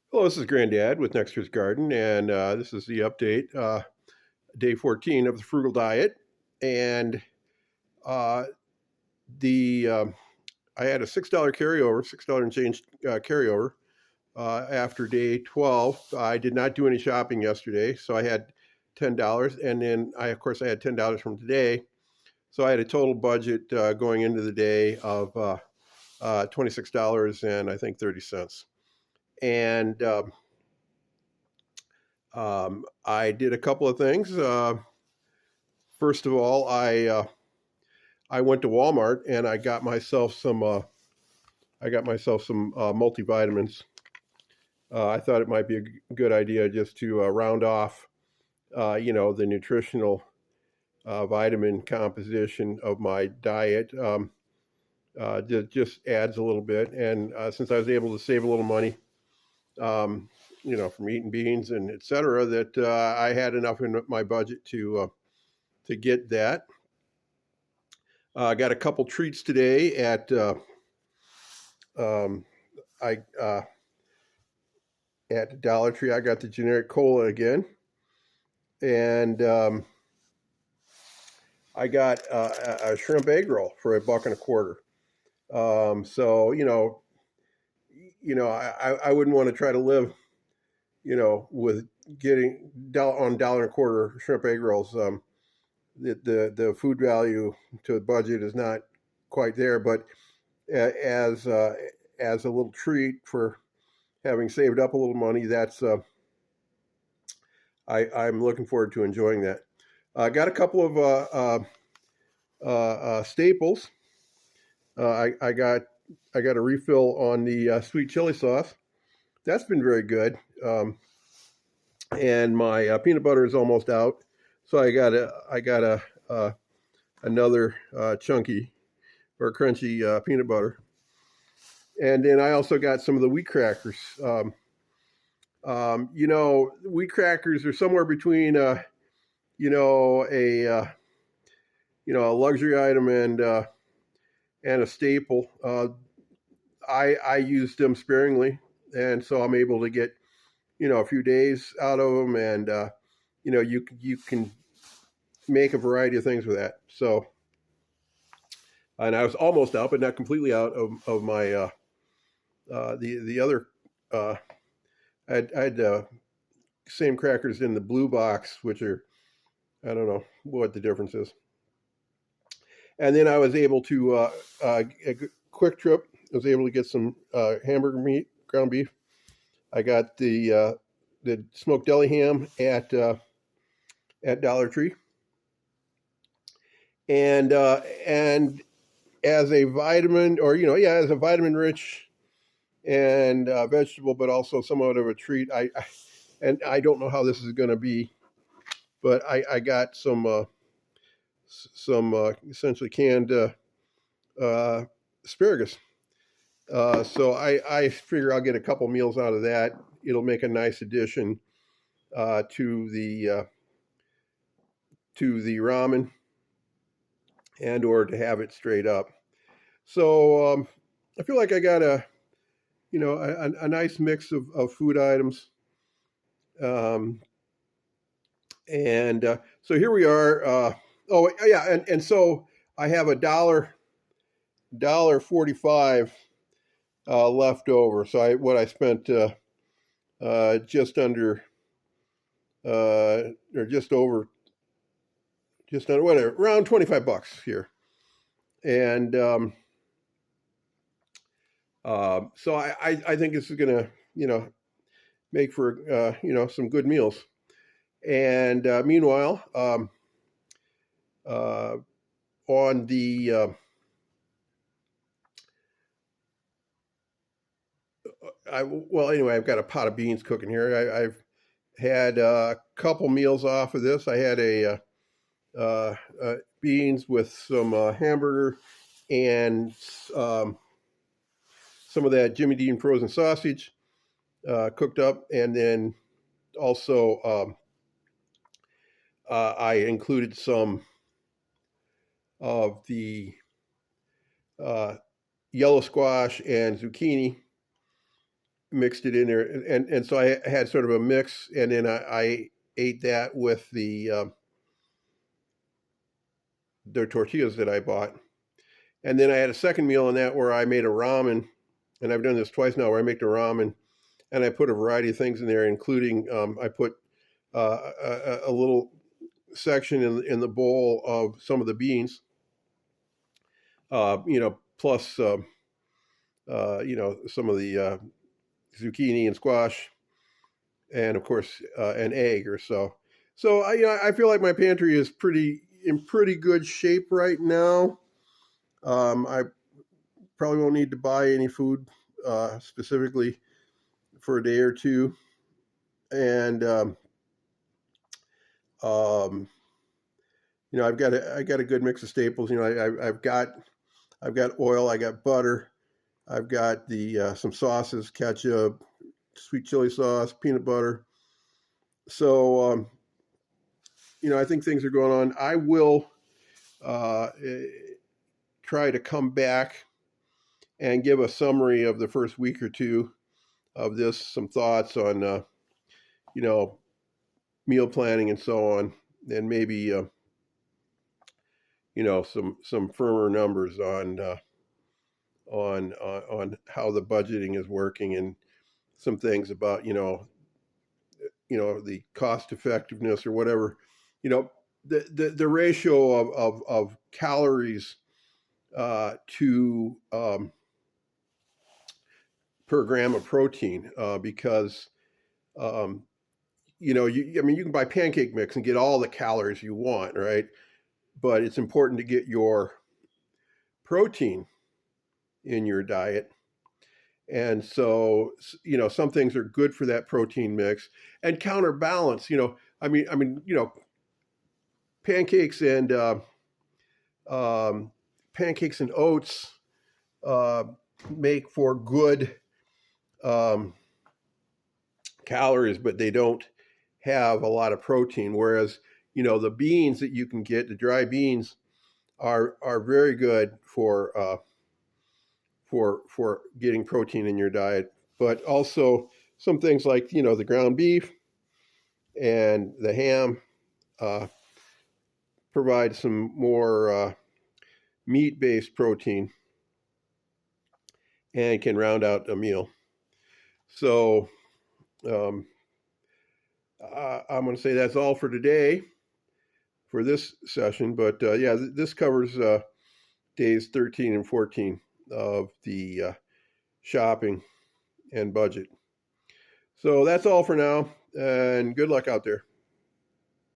Hello, this is Granddad with Next Year's Garden, and this is the update, day 14 of the Frugal Diet. And uh, the I had a $6 carryover, $6 and change carryover after day 12. I did not do any shopping yesterday, so I had $10, and then of course, I had $10 from today. So I had a total budget going into the day of $26 and I think 30 cents. And I did a couple of things. First of all, I went to Walmart and I got myself some multivitamins. I thought it might be a good idea just to round off, the nutritional vitamin composition of my diet. Just adds a little bit, and since I was able to save a little money, um, from eating beans and et cetera, that I had enough in my budget to get that. I got a couple treats today um, I at Dollar Tree. I got the generic cola again, and I got a shrimp egg roll for $1.25. So I wouldn't want to try to live, with getting on $1.25 shrimp egg rolls. The food value to the budget is not quite there, but as as a little treat for having saved up a little money, I'm looking forward to enjoying that. I got a couple of staples. I got a refill on the sweet chili sauce. That's been very good. And my peanut butter is almost out, so I got another chunky or crunchy peanut butter. And then I also got some of the wheat crackers. Wheat crackers are somewhere between you know a a luxury item and a staple. I use them sparingly, and so I'm able to get a few days out of them, and you can make a variety of things with that. So, and I was almost out, but not completely out of my the other. I had same crackers in the blue box, which are, I don't know what the difference is. And then I was able to a quick trip. I was able to get some hamburger meat, ground beef. I got the smoked deli ham at Dollar Tree, and as a vitamin, or as a vitamin rich and vegetable, but also somewhat of a treat. And I don't know how this is going to be, but I got some essentially canned asparagus. So I figure I'll get a couple meals out of that. It'll make a nice addition to the ramen, and or to have it straight up. So I feel like I got a nice mix of food items. Um, and so here we are. Oh yeah, and so I have a dollar 45 left over. So what I spent just under or just over, just under, whatever, around $25 here. And so I think this is gonna make for some good meals. And meanwhile, uh, on the anyway, I've got a pot of beans cooking here. I've had a couple meals off of this. I had beans with some hamburger and some of that Jimmy Dean frozen sausage cooked up, and then also I included some of the uh, yellow squash and zucchini mixed it in there, and so I had sort of a mix, and then I ate that with the tortillas that I bought, and then I had a second meal on that where I made a ramen, and I've done this twice now where I make the ramen, and I put a variety of things in there, including I put a little section in the bowl of some of the beans, plus some of the zucchini and squash, and of course an egg or so. So I feel like my pantry is in pretty good shape right now. I probably won't need to buy any food specifically for a day or two, and um, I've got a good mix of staples. I've got oil, I got butter, I've got the some sauces, ketchup, sweet chili sauce, peanut butter. So I think things are going on. I will uh, try to come back and give a summary of the first week or two of this, some thoughts on meal planning and so on, and maybe some firmer numbers on how the budgeting is working, and some things about the cost effectiveness or whatever. The ratio of calories to per gram of protein, because you can buy pancake mix and get all the calories you want, right? But it's important to get your protein in your diet. And so, some things are good for that protein mix and counterbalance. Pancakes and pancakes and oats uh, make for good um, calories, but they don't have a lot of protein. Whereas, the beans that you can get, the dry beans, are very good for getting protein in your diet. But also some things like the ground beef and the ham uh, provide some more meat-based protein and can round out a meal. So um, I'm going to say that's all for today for this session. But this covers days 13 and 14 of the shopping and budget. So that's all for now, and good luck out there.